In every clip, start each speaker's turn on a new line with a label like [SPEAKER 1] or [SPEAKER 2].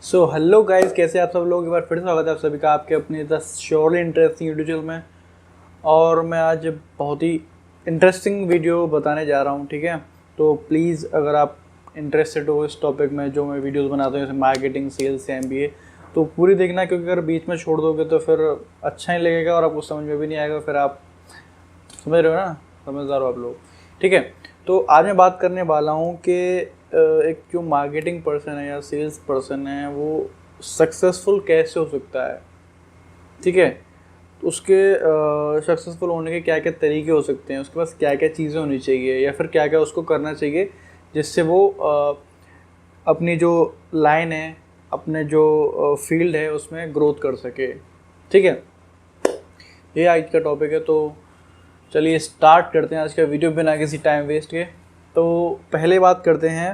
[SPEAKER 1] So hello guys, कैसे आप सब लोग। एक बार फिर से स्वागत है आप सभी का आपके अपने the surely interesting YouTube channel में। और मैं आज बहुत ही इंटरेस्टिंग वीडियो बताने जा रहा हूँ, ठीक है। तो प्लीज़ अगर आप इंटरेस्टेड हो इस टॉपिक में जो मैं वीडियोस बनाता हूँ, जैसे मार्केटिंग, सेल्स, एमबीए, तो पूरी देखना, क्योंकि अगर बीच में छोड़ दोगे तो फिर अच्छा नहीं लगेगा और आपको समझ में भी नहीं आएगा। फिर आप समझ रहे हो ना, समझदार हो आप लोग, ठीक है। तो आज मैं बात करने वाला हूँ कि एक जो मार्केटिंग पर्सन है या सेल्स पर्सन है वो सक्सेसफुल कैसे हो सकता है, ठीक है। तो उसके सक्सेसफुल होने के क्या क्या तरीके हो सकते हैं, उसके पास क्या क्या चीज़ें होनी चाहिए या फिर क्या क्या उसको करना चाहिए जिससे वो अपनी जो लाइन है, अपने जो फील्ड है उसमें ग्रोथ कर सके, ठीक है। ये आज का टॉपिक है। तो चलिए स्टार्ट करते हैं आज का वीडियो बिना किसी टाइम वेस्ट के। तो पहले बात करते हैं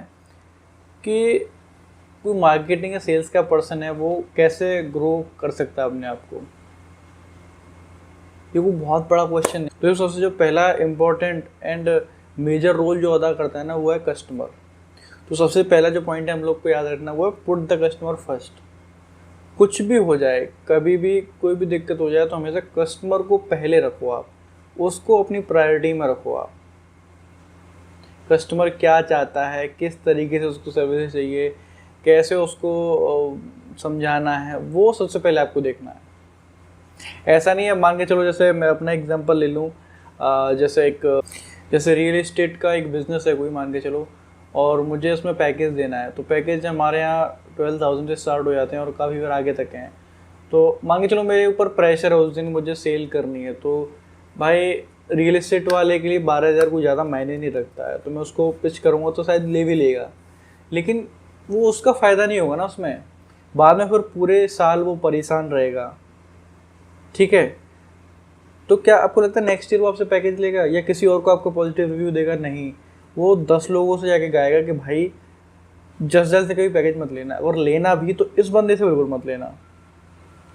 [SPEAKER 1] कि कोई मार्केटिंग या सेल्स का पर्सन है वो कैसे ग्रो कर सकता है अपने आप को। ये वो बहुत बड़ा क्वेश्चन है। तो सबसे जो पहला इम्पोर्टेंट एंड मेजर रोल जो अदा करता है ना, वो है कस्टमर। तो सबसे पहला जो पॉइंट है हम लोग को याद रखना वो है पुट द कस्टमर फर्स्ट। कुछ भी हो जाए, कभी भी कोई भी दिक्कत हो जाए, तो हमेशा कस्टमर को पहले रखो, आप उसको अपनी प्रायोरिटी में रखो। आप कस्टमर क्या चाहता है, किस तरीके से उसको सर्विस चाहिए, कैसे उसको समझाना है, वो सबसे पहले आपको देखना है। ऐसा नहीं है, मान के चलो जैसे मैं अपना एग्जांपल ले लूँ, जैसे रियल एस्टेट का एक बिज़नेस है कोई, मान के चलो, और मुझे उसमें पैकेज देना है। तो पैकेज हमारे यहाँ 12,000 से स्टार्ट हो जाते हैं और काफ़ी बार आगे तक हैं। तो मान के चलो मेरे ऊपर प्रेशर है, उस दिन मुझे सेल करनी है, तो भाई रियल एस्टेट वाले के लिए 12,000 कोई ज़्यादा मायने नहीं रखता है। तो मैं उसको पिच करूँगा तो शायद ले भी लेगा, लेकिन वो उसका फ़ायदा नहीं होगा ना उसमें। बाद में फिर पूरे साल वो परेशान रहेगा, ठीक है। तो क्या आपको लगता है नेक्स्ट ईयर वो आपसे पैकेज लेगा या किसी और को आपको पॉजिटिव रिव्यू देगा? नहीं, वो 10 लोगों से जाके गाएगा कि भाई जस से कभी पैकेज मत लेना, और लेना भी तो इस बंदे से बिल्कुल मत लेना।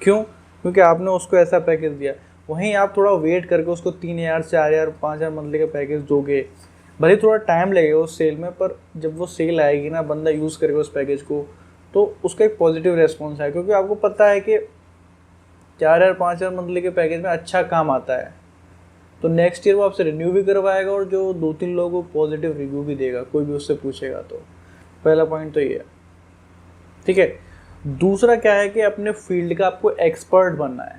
[SPEAKER 1] क्यों? क्योंकि आपने उसको ऐसा पैकेज दिया। वहीं आप थोड़ा वेट करके उसको 3,000, 4,000, 5,000 मंथली का पैकेज दोगे, भले थोड़ा टाइम लगेगा उस सेल में, पर जब वो सेल आएगी ना, बंदा यूज़ करेगा उस पैकेज को, तो उसका एक पॉजिटिव रेस्पॉन्स है, क्योंकि आपको पता है कि 4,000, 5,000 मंथली के पैकेज में अच्छा काम आता है। तो नेक्स्ट ईयर वो आपसे रिन्यू भी करवाएगा और जो 2-3 लोगों को पॉजिटिव रिव्यू भी देगा, कोई भी उससे पूछेगा तो। पहला पॉइंट तो ये है, ठीक है। दूसरा क्या है कि अपने फील्ड का आपको एक्सपर्ट बनना है,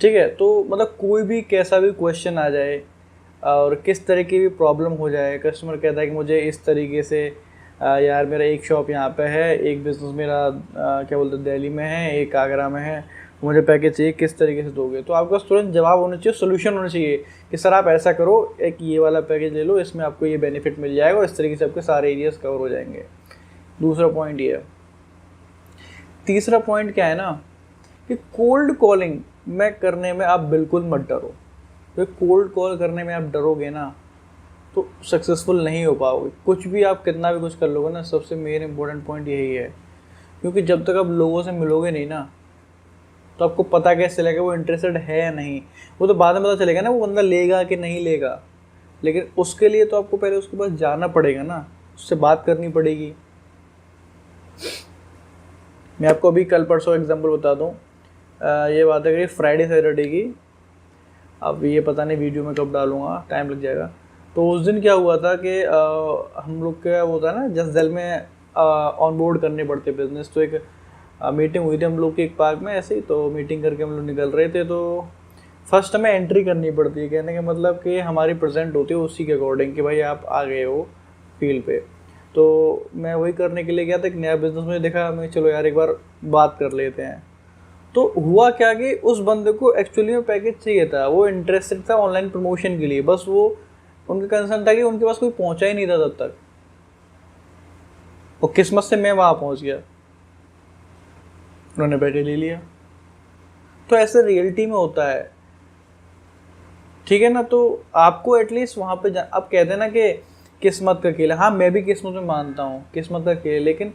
[SPEAKER 1] ठीक है। तो मतलब कोई भी कैसा भी क्वेश्चन आ जाए और किस तरह की भी प्रॉब्लम हो जाए, कस्टमर कहता है कि मुझे इस तरीके से यार मेरा एक शॉप यहाँ पे है, एक बिज़नेस मेरा क्या बोलते हैं दिल्ली में है, एक आगरा में है, मुझे पैकेज चाहिए, किस तरीके से दोगे? तो आपका तुरंत जवाब होना चाहिए, सोल्यूशन होना चाहिए कि सर आप ऐसा करो, एक ये वाला पैकेज ले लो, इसमें आपको ये बेनिफिट मिल जाएगा और इस तरीके से आपके सारे एरियाज कवर हो जाएंगे। दूसरा पॉइंट ये है। तीसरा पॉइंट क्या है ना, कि कोल्ड कॉलिंग में करने में आप बिल्कुल मत डरो। तो कोल्ड कॉल करने में आप डरोगे ना तो सक्सेसफुल नहीं हो पाओगे। कुछ भी आप कितना भी कुछ कर लोगे ना, सबसे मेन इंपॉर्टेंट पॉइंट यही है, क्योंकि जब तक आप लोगों से मिलोगे नहीं ना, तो आपको पता कैसे चलेगा वो इंटरेस्टेड है या नहीं। वो तो बाद में पता चलेगा ना वो बंदा लेगा कि नहीं लेगा, लेकिन उसके लिए तो आपको पहले उसके पास जाना पड़ेगा ना, उससे बात करनी पड़ेगी। मैं आपको अभी कल परसों एग्जांपल बता दूं, ये बात है कि फ्राइडे सैटरडे की, अब ये पता नहीं वीडियो में कब डालूंगा, टाइम लग जाएगा। तो उस दिन क्या हुआ था कि हम लोग क्या होता है ना, जस्ट दिल में ऑन बोर्ड करने पड़ते बिजनेस। तो एक मीटिंग हुई थी हम लोग के एक पार्क में ऐसे ही, तो मीटिंग करके हम लोग निकल रहे थे। तो फर्स्ट हमें एंट्री करनी पड़ती है, कहने का मतलब कि हमारी प्रेजेंट होती है उसी के अकॉर्डिंग कि भाई आप आ गए हो फील्ड पे। तो मैं वही करने के लिए गया था, एक नया बिजनेस मुझे देखा, मैं चलो यार एक बार बात कर लेते हैं। तो हुआ क्या कि उस बंदे को एक्चुअली में पैकेज चाहिए था, वो इंटरेस्टेड था ऑनलाइन प्रमोशन के लिए, बस वो उनका कंसर्न था कि उनके पास कोई पहुंचा ही नहीं था तब तक, और किस्मत से मैं वहां पहुंच गया, उन्होंने पैकेज ले लिया। तो ऐसे रियलिटी में होता है, ठीक है ना। तो आपको एटलीस्ट वहां पे अब कहते हैं ना कि किस्मत का खेल है। हाँ, मैं भी किस्मत में मानता हूँ, किस्मत का खेल, लेकिन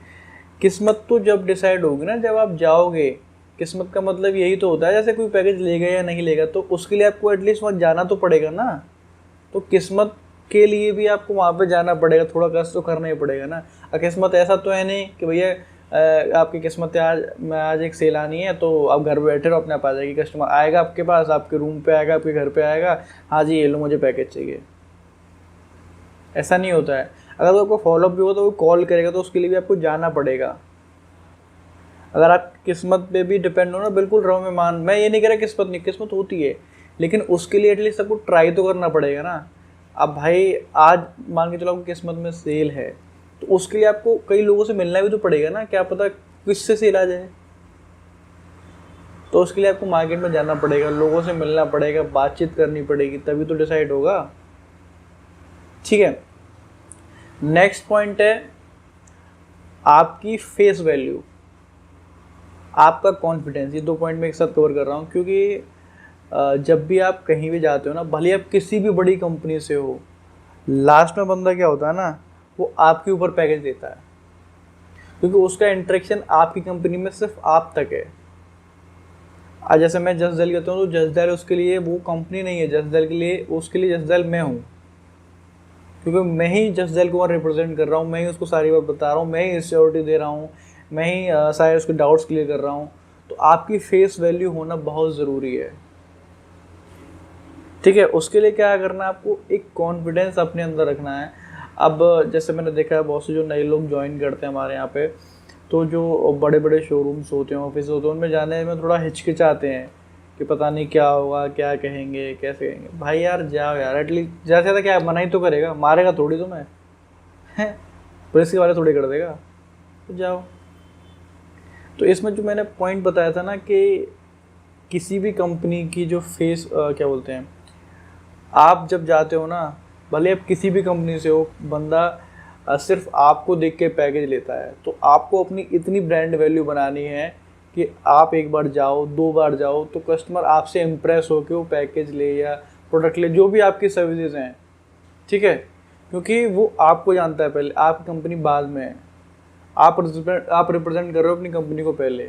[SPEAKER 1] किस्मत तो जब डिसाइड होगी ना, जब आप जाओगे। किस्मत का मतलब यही तो होता है, जैसे कोई पैकेज लेगा या नहीं लेगा, तो उसके लिए आपको एटलीस्ट वहाँ जाना तो पड़ेगा ना। तो किस्मत के लिए भी आपको वहाँ पे जाना पड़ेगा, थोड़ा कष्ट तो करना ही पड़ेगा ना। किस्मत ऐसा तो है नहीं कि भैया आपकी किस्मत है आज एक सेल आनी है तो आप घर बैठे रहो, अपने आप आ जाएगी, कस्टमर आएगा आपके पास, आपके रूम पे आएगा, आपके घर पे आएगा, हाँ जी ये लो मुझे पैकेज चाहिए। ऐसा नहीं होता है। अगर आपको फॉलोअप भी हो तो वो कॉल करेगा, तो उसके लिए भी आपको जाना पड़ेगा। अगर आप किस्मत पे भी डिपेंड हो ना, बिल्कुल रहो, मैं ये नहीं कह रहा किस्मत नहीं, किस्मत होती है, लेकिन उसके लिए एटलीस्ट आपको ट्राई तो करना पड़ेगा ना। अब भाई आज मान के चलो आपकी किस्मत में सेल है, तो उसके लिए आपको कई लोगों से मिलना भी तो पड़ेगा ना, क्या पता किससे सेल आ जाए। तो उसके लिए आपको मार्केट में जाना पड़ेगा, लोगों से मिलना पड़ेगा, बातचीत करनी पड़ेगी, तभी तो डिसाइड होगा। ठीक है, नेक्स्ट पॉइंट है आपकी फेस वैल्यू, आपका कॉन्फिडेंस। ये 2 पॉइंट में एक साथ कवर कर रहा हूँ, क्योंकि जब भी आप कहीं भी जाते हो ना, भले आप किसी भी बड़ी कंपनी से हो, लास्ट में बंदा क्या होता है ना, वो आपके ऊपर पैकेज देता है, क्योंकि उसका इंटरेक्शन आपकी कंपनी में सिर्फ आप तक है। आज जैसे मैं जसदल कहता हूँ, तो जसदल उसके लिए वो कंपनी नहीं है, जसदल के लिए उसके लिए जसदल मैं हूँ, क्योंकि मैं ही जसदल को रिप्रेजेंट कर रहा हूँ, मैं ही उसको सारी बात बता रहा हूँ, मैं ही सिक्योरिटी दे रहा हूँ, मैं ही सारे उसके डाउट्स क्लियर कर रहा हूँ। तो आपकी फेस वैल्यू होना बहुत ज़रूरी है। ठीक है, उसके लिए क्या करना है, आपको एक कॉन्फिडेंस अपने अंदर रखना है। अब जैसे मैंने देखा है बहुत से जो नए लोग ज्वाइन करते हैं हमारे यहाँ पे, तो जो बड़े बड़े शोरूम्स होते हैं, ऑफिस होते हैं, उनमें जाने में थोड़ा हिचकिचाते हैं कि पता नहीं क्या होगा, क्या कहेंगे, कैसे कहेंगे। भाई यार जाओ यार, एटलीस्ट ज़्यादा से ज़्यादा क्या मना ही तो करेगा, मारेगा थोड़ी तुम्हें है, पुलिस के वाले थोड़ी कर देगा, तो जाओ। तो इसमें जो मैंने पॉइंट बताया था ना कि किसी भी कंपनी की जो फेस क्या बोलते हैं, आप जब जाते हो ना, भले आप किसी भी कंपनी से हो, बंदा सिर्फ आपको देख के पैकेज लेता है, तो आपको अपनी इतनी ब्रांड वैल्यू बनानी है कि आप एक बार जाओ, 2 बार जाओ, तो कस्टमर आपसे इम्प्रेस हो के वो पैकेज ले या प्रोडक्ट ले, जो भी आपकी सर्विसेज हैं। ठीक है, क्योंकि वो आपको जानता है पहले, आपकी कंपनी बाद में है, आप रिप्रेजेंट कर रहे हो अपनी कंपनी को पहले,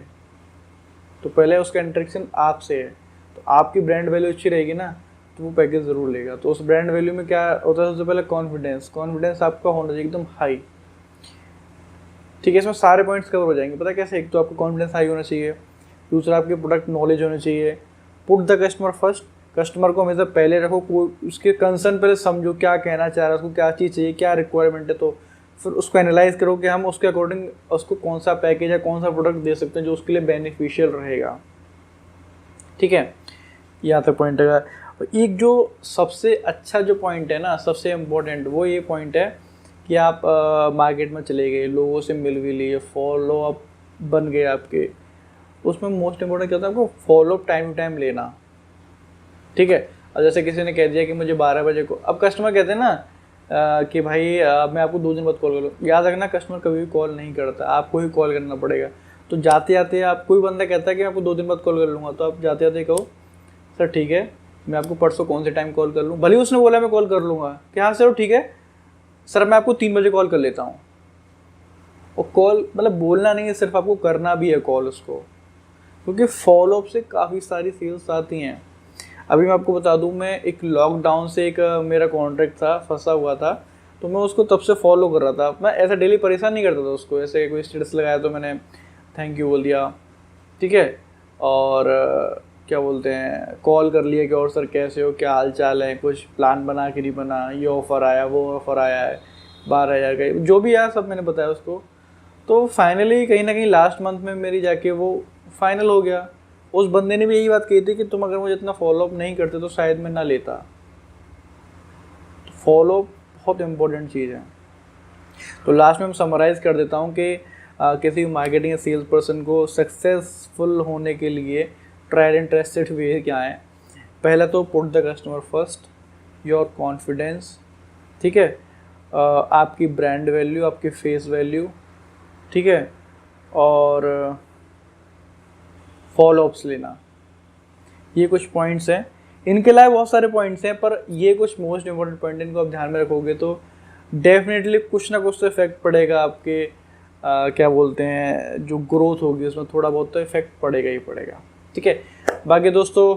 [SPEAKER 1] तो पहले उसका इंटरेक्शन आपसे है। तो आपकी ब्रांड वैल्यू अच्छी रहेगी ना, तो वो पैकेज ज़रूर लेगा। तो उस ब्रांड वैल्यू में क्या होता है, सबसे पहले कॉन्फिडेंस आपका होना चाहिए एकदम हाई। ठीक है, इसमें सारे पॉइंट्स कवर हो जाएंगे। पता कैसे, एक तो आपका कॉन्फिडेंस हाई होना चाहिए, दूसरा आपके प्रोडक्ट नॉलेज होनी चाहिए, put the customer first, customer को हमेशा पहले रखो, कोई उसके कंसर्न पहले समझो, क्या कहना चाह रहा है, उसको क्या चीज़ चाहिए, क्या रिक्वायरमेंट है, तो फिर उसको एनालाइज करो कि हम उसके अकॉर्डिंग उसको कौन सा पैकेज या कौन सा प्रोडक्ट दे सकते हैं जो उसके लिए बेनिफिशियल रहेगा। ठीक है, यहाँ तक पॉइंट है। एक जो सबसे अच्छा जो पॉइंट है ना, सबसे इम्पोर्टेंट, वो ये पॉइंट है कि आप मार्केट में चले गए, लोगों से मिल भी लिए, फॉलो अप बन गए आपके, उसमें मोस्ट इम्पोर्टेंट क्या होता है, आपको follow up time to time लेना। ठीक है, और जैसे किसी ने कह दिया कि मुझे 12 बजे को, अब कस्टमर कहते हैं ना कि भाई मैं आपको 2 दिन बाद कॉल करूँ, याद रखना कस्टमर कभी भी कॉल नहीं करता, आपको ही कॉल करना पड़ेगा। तो जाते जाते आप, कोई बंदा कहता है कि मैं आपको 2 दिन बाद कॉल कर लूँगा, तो आप जाते जाते कहो सर ठीक है, मैं आपको परसों कौन से टाइम कॉल कर लूँ, भले उसने बोला मैं कॉल कर लूँगा, कि हाँ सर ठीक है सर मैं आपको 3 बजे कॉल कर लेता हूँ। और कॉल मतलब बोलना नहीं है, सिर्फ आपको करना भी है कॉल उसको, क्योंकि फॉलोअप से काफ़ी सारी सेल्स आती हैं। अभी मैं आपको बता दूं, मैं एक लॉकडाउन से एक मेरा कॉन्ट्रैक्ट था, फंसा हुआ था, तो मैं उसको तब से फॉलो कर रहा था। मैं ऐसा डेली परेशान नहीं करता था उसको, ऐसे कोई स्टेटस लगाया तो मैंने थैंक यू बोल दिया, ठीक है, और क्या बोलते हैं कॉल कर लिया कि और सर कैसे हो, क्या हाल चाल है, कुछ प्लान बना कि नहीं बना, ये ऑफ़र आया, वो ऑफ़र आया है, 12,000 का, जो भी आया सब मैंने बताया उसको। तो फाइनली कहीं ना कहीं लास्ट मंथ में मेरी जाके वो फाइनल हो गया। उस बंदे ने भी यही बात कही थी कि तुम अगर मुझे इतना फॉलोअप नहीं करते तो शायद मैं ना लेता। तो फॉलोअप बहुत इम्पोर्टेंट चीज़ है। तो लास्ट में मैं समराइज़ कर देता हूँ कि किसी मार्केटिंग या सेल्स पर्सन को सक्सेसफुल होने के लिए ट्राइड एंड ट्रस्टेड वे क्या है। पहला तो put the customer first, your confidence, ठीक है, आपकी ब्रांड वैल्यू, आपकी फेस वैल्यू, ठीक है, और फॉलोअप्स लेना। ये कुछ पॉइंट्स हैं, इनके अलावा बहुत सारे पॉइंट्स हैं, पर ये कुछ मोस्ट इम्पोर्टेंट पॉइंट, इनको आप ध्यान में रखोगे तो डेफिनेटली कुछ ना कुछ तो इफेक्ट पड़ेगा आपके क्या बोलते हैं जो ग्रोथ होगी उसमें थोड़ा बहुत तो इफेक्ट पड़ेगा ही पड़ेगा। ठीक है, बाकी दोस्तों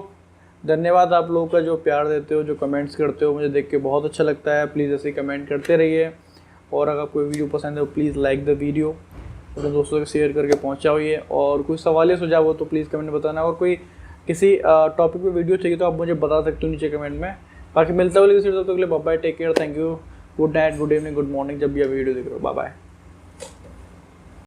[SPEAKER 1] धन्यवाद आप लोगों का जो प्यार देते हो, जो कमेंट्स करते हो, मुझे देख के बहुत अच्छा लगता है। प्लीज़ ऐसे कमेंट करते रहिए, और अगर कोई वीडियो पसंद है तो प्लीज़ लाइक द वीडियो, अपने दोस्तों के शेयर करके पहुँचाइए। और कोई सवाल या सुझाव हो तो प्लीज़ कमेंट में बताना, और कोई किसी टॉपिक पे वीडियो चाहिए तो आप मुझे बता सकते हो नीचे कमेंट में। बाकी मिलता हुआ किसी तब तक के लिए bye bye, take care, thank you, good night, good evening, good morning, जब भी आप वीडियो देख रहे हो। Bye bye.